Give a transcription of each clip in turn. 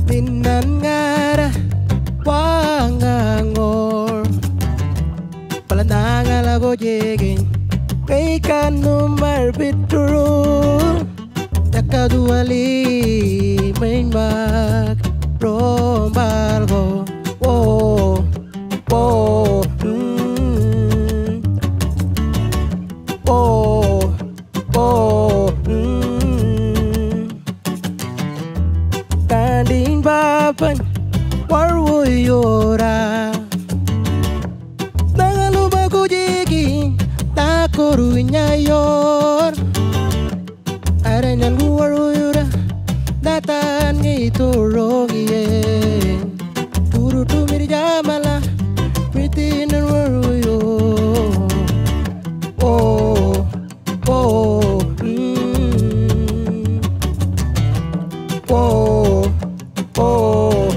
Minangara wangangor palandanga lago jegin kay kanumar bitru yakaduali main mag rombalgo oh oh oh oh Tanding bapan warwoyora Nangaluma ko jigi takorunya yor Aranyan warwoyora datan ngitorogiye Puru tumir jamala pritinan warwoyo Oh oh oh oh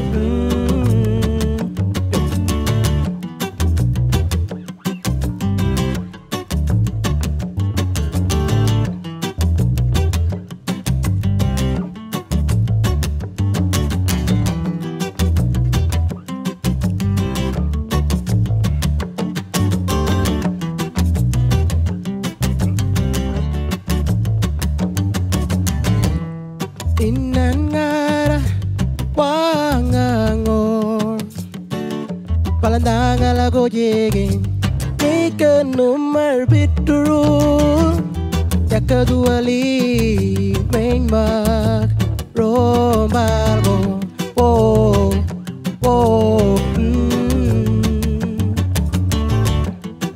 Inangara wangangor palandanga lago jegin ika numar bitru yakaduali main mag rombalgo oh oh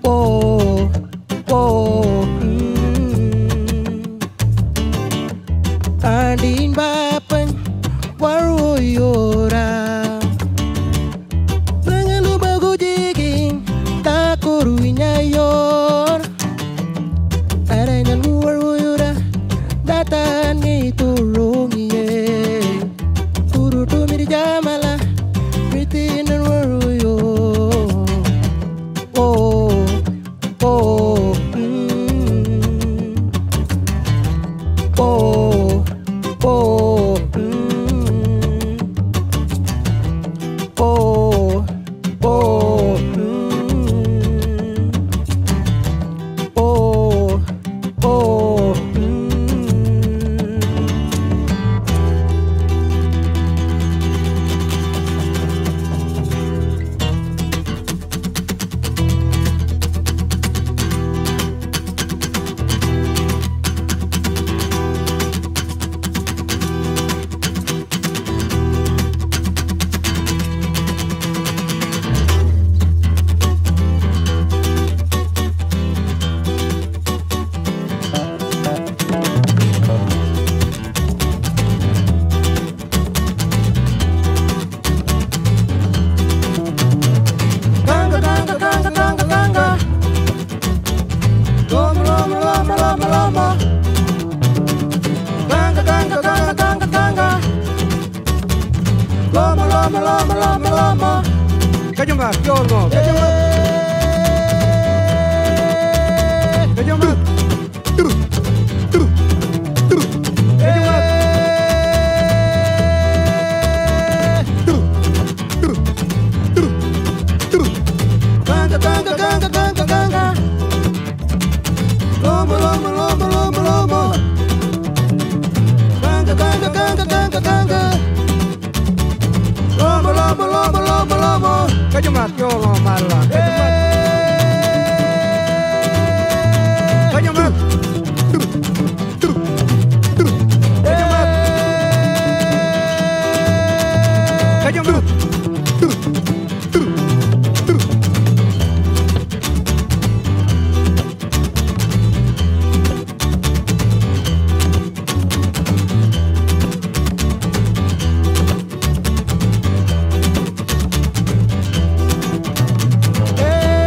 oh oh Tanding bapan warwoyora Nangaluma ko jiging takorunya yor Aranyan warwoyora datan ngitulungiye Turu tumir jamala pritinan warwoyo Oh oh oh oh oh oh oh oh Kajungan, yorgo, kajungan. Kajungan. Lomo, lomo, lomo, lomo, lomo. Ganga, ganga, ganga, ganga, ganga. Lomo, lomo, lomo, lomo, lomo. Kajungan, yorgo, mala. Kajungan. Kajungan. Hey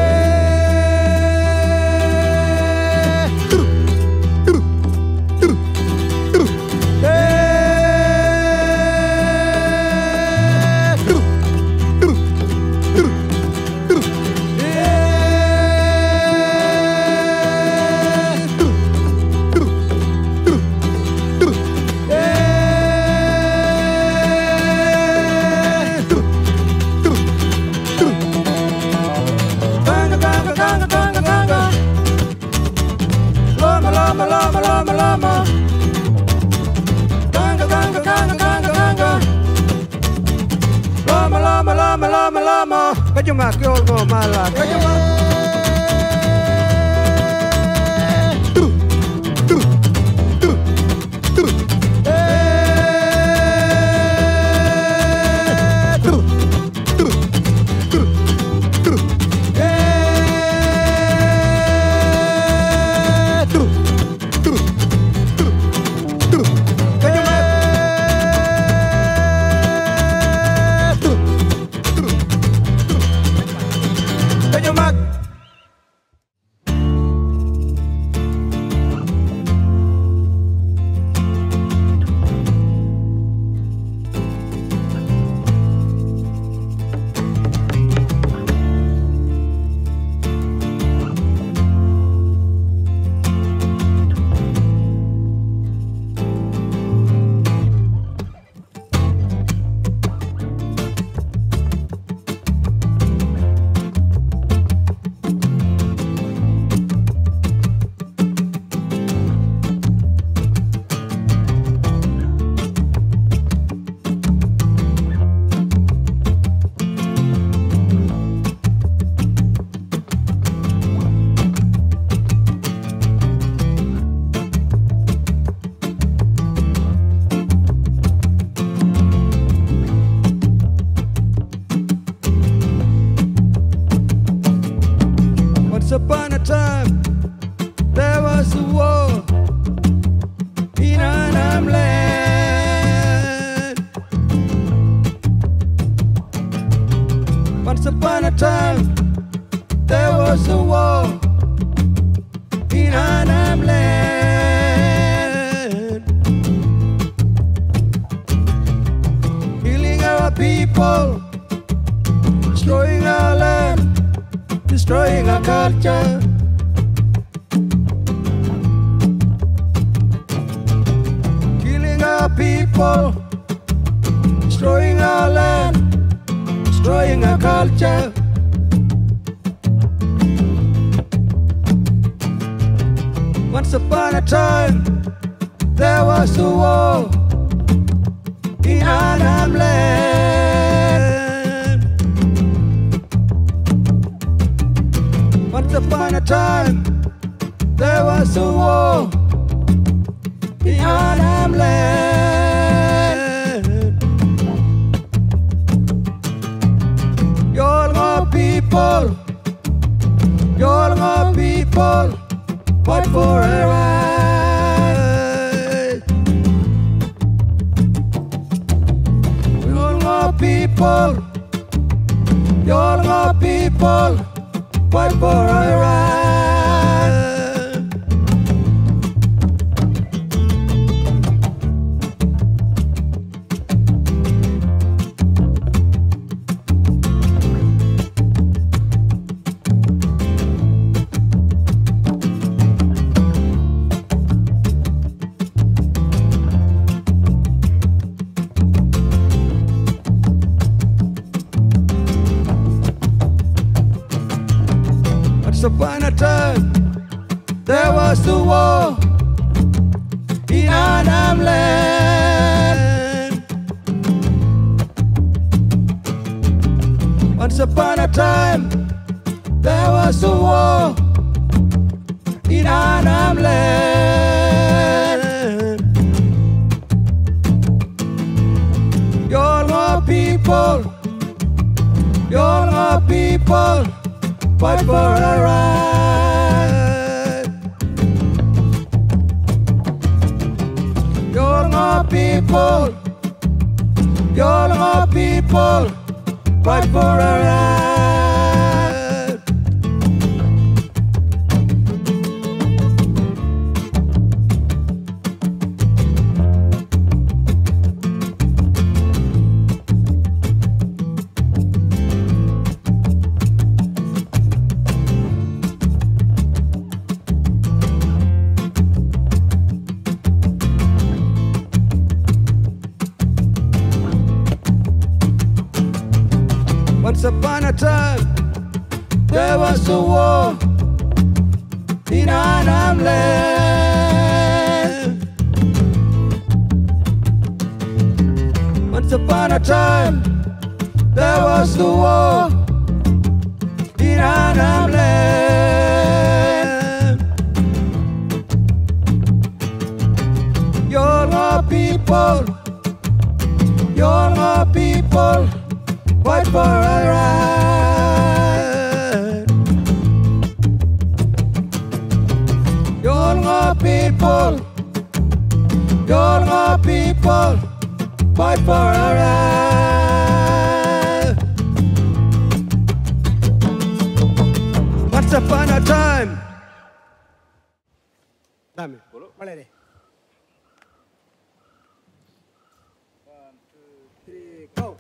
malama. Ganga, ganga, ganga, ganga, ganga. Lama, lama, lama, lama, lama. Kajuma kyolgo mala. Kajuma. Once upon a time, there was a war in Annam land. Once upon a time, there was a war in Annam land. Killing our people, destroying our land, destroying our culture. Killing our people, destroying our land, destroying our culture. Once upon a time, there was a war in Annam land. Once upon a time, there was a war in Annam land. Your people, your people, fight for a right. Your people, your people, fight for a right. Once upon a time, there was a war in Annam land. Once upon a time, there was a war in Annam land. Your people, your people, fight for a right. Your people, your people, fight for a right. Once upon a time, there was a war in Annam land. Once upon a time, there was the war in Annam land. Your people, your people, fight for a right. Your people, fight for a right. Once upon a time. Dame, vale. 1, 2, 3, go.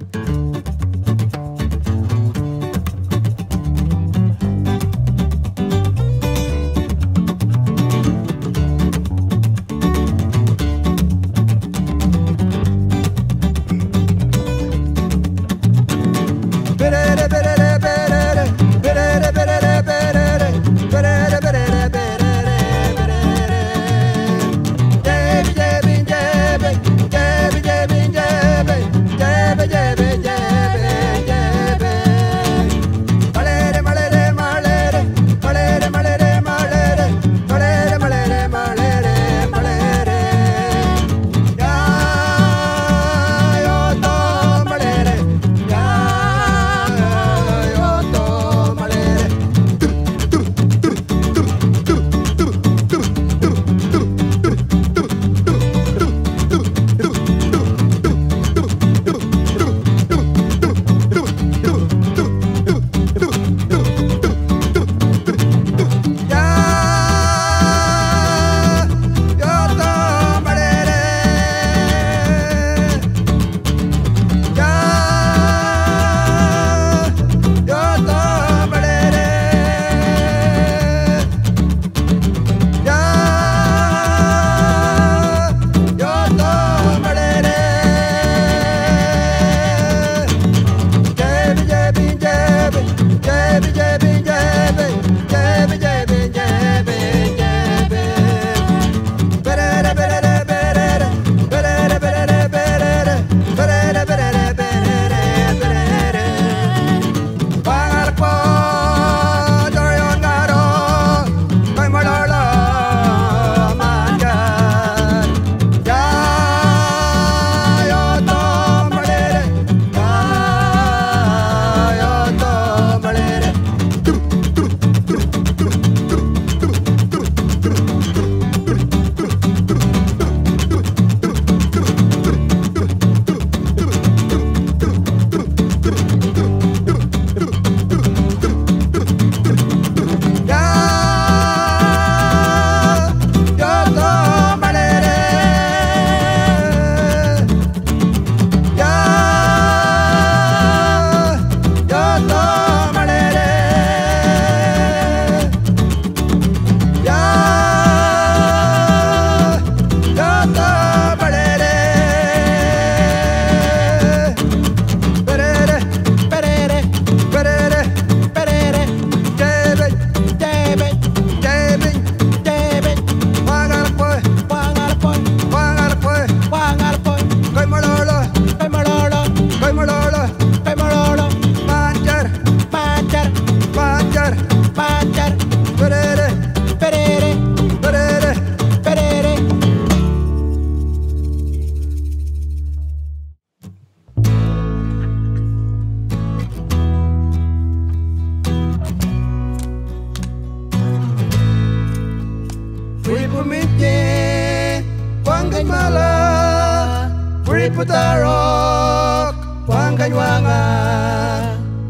Putarok, Wanganyanga,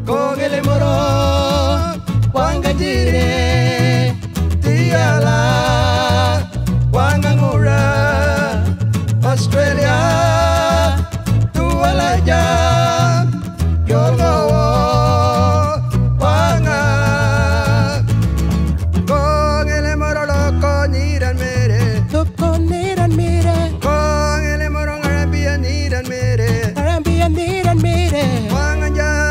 Kogelemoro, Wangajire, Tiala, Wangangura, Australia, Tualaja, Yogo, Wanga, Kogelemoro, Koniran Mere, Koniran Mere, Kogelemoro, Arabian Mere, Arabian Mere, Wanganja.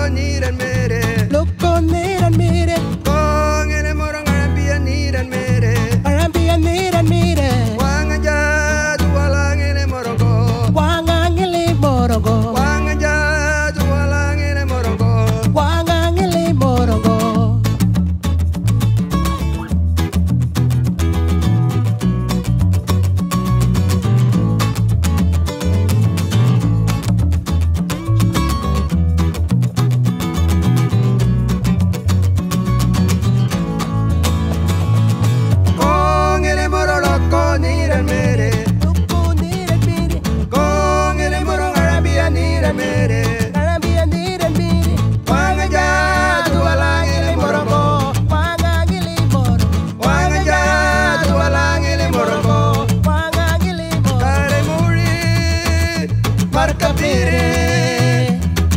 niran mere. Loco niran mire, Kong ele morong arambia niran mere. arambia niran mire. Wang aja jualang ele morongo. Wangangili morongo, Wang aja jualang ele morongo. wangangili morongo. Kong ele moroloko niran mere. Loco niran mire, Kong ele morong arambia niran mere. arambia niran mire. Wang aja jualang ele morongo. Wangangili morongo, Wang aja jualang ele morongo. wangangili morongo. Kare muri marka pire.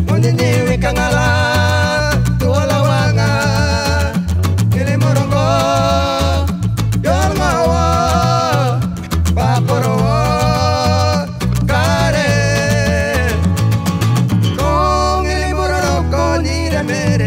Munini kangala tuala wanga. Ele morongo. Yol ngawa. Paporo. Kare. Kong ele morongo nira mere.